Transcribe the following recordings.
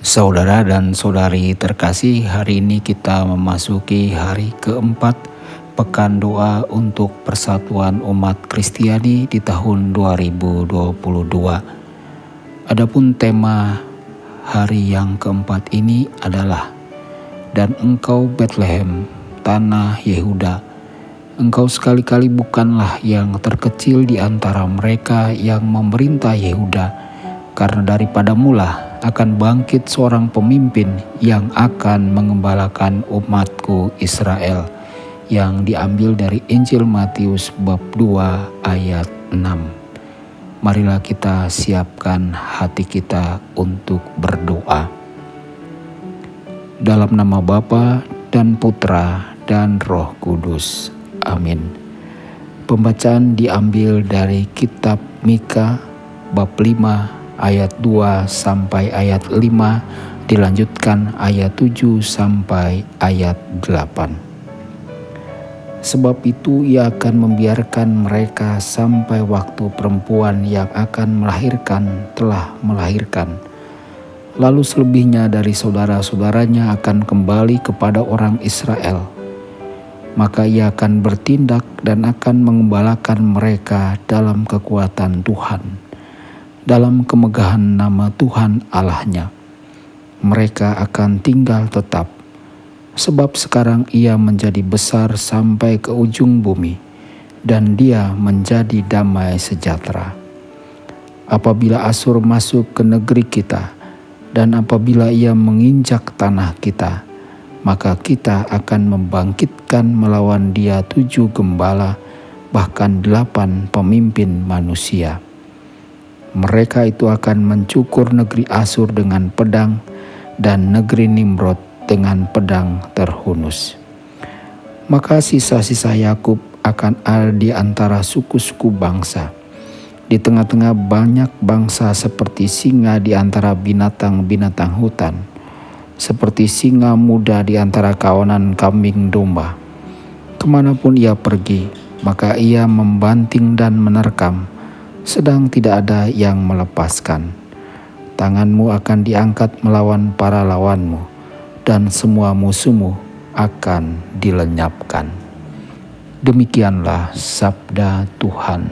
Saudara dan saudari terkasih, hari ini kita memasuki hari keempat Pekan Doa untuk Persatuan Umat Kristiani di tahun 2022. Adapun tema hari yang keempat ini adalah "Dan engkau Betlehem, tanah Yehuda, engkau sekali-kali bukanlah yang terkecil di antara mereka yang memerintah Yehuda, karena daripadamulah akan bangkit seorang pemimpin yang akan mengembalakan umatku Israel." Yang diambil dari Injil Matius bab 2 ayat 6. Marilah kita siapkan hati kita untuk berdoa. Dalam nama Bapa dan Putra dan Roh Kudus. Amin. Pembacaan diambil dari kitab Mika bab 5 ayat 2 sampai ayat 5, dilanjutkan ayat 7 sampai ayat 8. Sebab itu ia akan membiarkan mereka sampai waktu perempuan yang akan melahirkan telah melahirkan. Lalu selebihnya dari saudara-saudaranya akan kembali kepada orang Israel. Maka ia akan bertindak dan akan mengembalakan mereka dalam kekuatan Tuhan, dalam kemegahan nama Tuhan Allahnya. Mereka akan tinggal tetap, sebab sekarang ia menjadi besar sampai ke ujung bumi, dan dia menjadi damai sejahtera. Apabila Asyur masuk ke negeri kita, dan apabila ia menginjak tanah kita, maka kita akan membangkitkan melawan dia 7 gembala, bahkan 8 pemimpin manusia. Mereka itu akan mencukur negeri Asyur dengan pedang, dan negeri Nimrod dengan pedang terhunus. Maka sisa-sisa Yakub akan ada di antara suku-suku bangsa, di tengah-tengah banyak bangsa, seperti singa di antara binatang-binatang hutan, seperti singa muda di antara kawanan kambing domba. Kemanapun ia pergi, maka ia membanting dan menerkam, sedang tidak ada yang melepaskan. Tanganmu akan diangkat melawan para lawanmu, dan semua musuhmu akan dilenyapkan. Demikianlah sabda Tuhan.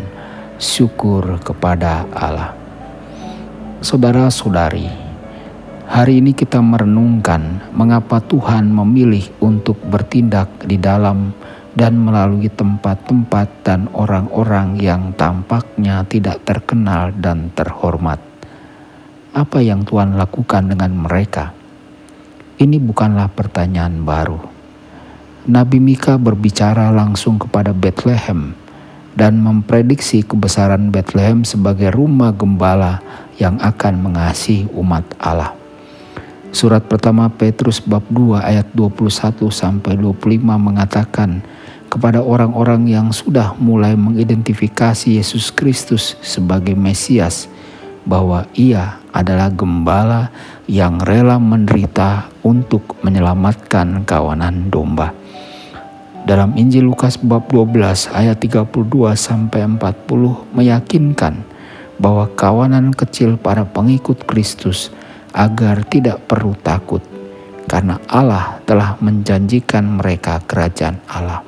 Syukur kepada Allah. Saudara-saudari, hari ini kita merenungkan mengapa Tuhan memilih untuk bertindak di dalam dan melalui tempat-tempat dan orang-orang yang tampaknya tidak terkenal dan terhormat. Apa yang Tuhan lakukan dengan mereka? Ini bukanlah pertanyaan baru. Nabi Mika berbicara langsung kepada Betlehem dan memprediksi kebesaran Betlehem sebagai rumah gembala yang akan mengasihi umat Allah. Surat pertama Petrus bab 2 ayat 21 sampai 25 mengatakan kepada orang-orang yang sudah mulai mengidentifikasi Yesus Kristus sebagai Mesias, bahwa ia adalah gembala yang rela menderita untuk menyelamatkan kawanan domba. Dalam Injil Lukas bab 12 ayat 32 sampai 40 meyakinkan bahwa kawanan kecil para pengikut Kristus agar tidak perlu takut, karena Allah telah menjanjikan mereka kerajaan Allah.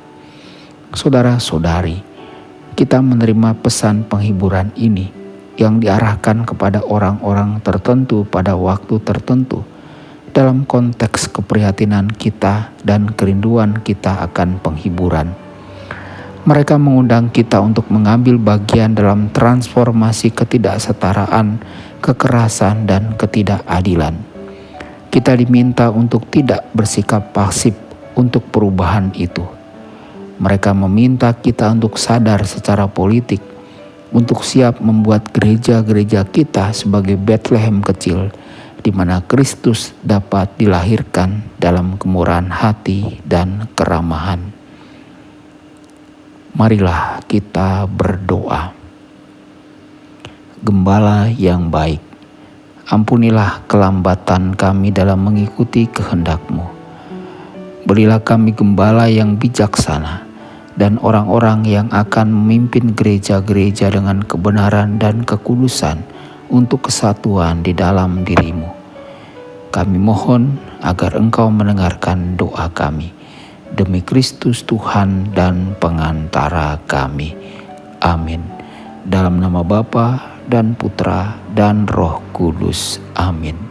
Saudara-saudari, kita menerima pesan penghiburan ini yang diarahkan kepada orang-orang tertentu pada waktu tertentu, dalam konteks keprihatinan kita dan kerinduan kita akan penghiburan. Mereka mengundang kita untuk mengambil bagian dalam transformasi ketidaksetaraan, kekerasan, dan ketidakadilan. Kita diminta untuk tidak bersikap pasif untuk perubahan itu. Mereka meminta kita untuk sadar secara politik, untuk siap membuat gereja-gereja kita sebagai Betlehem kecil, di mana Kristus dapat dilahirkan dalam kemurahan hati dan keramahan. Marilah kita berdoa. Gembala yang baik, ampunilah kelambatan kami dalam mengikuti kehendak-Mu. Berilah kami gembala yang bijaksana, dan orang-orang yang akan memimpin gereja-gereja dengan kebenaran dan kekudusan untuk kesatuan di dalam diri-Mu. Kami mohon agar Engkau mendengarkan doa kami. Demi Kristus Tuhan dan pengantara kami. Amin. Dalam nama Bapa dan Putra dan Roh Kudus. Amin.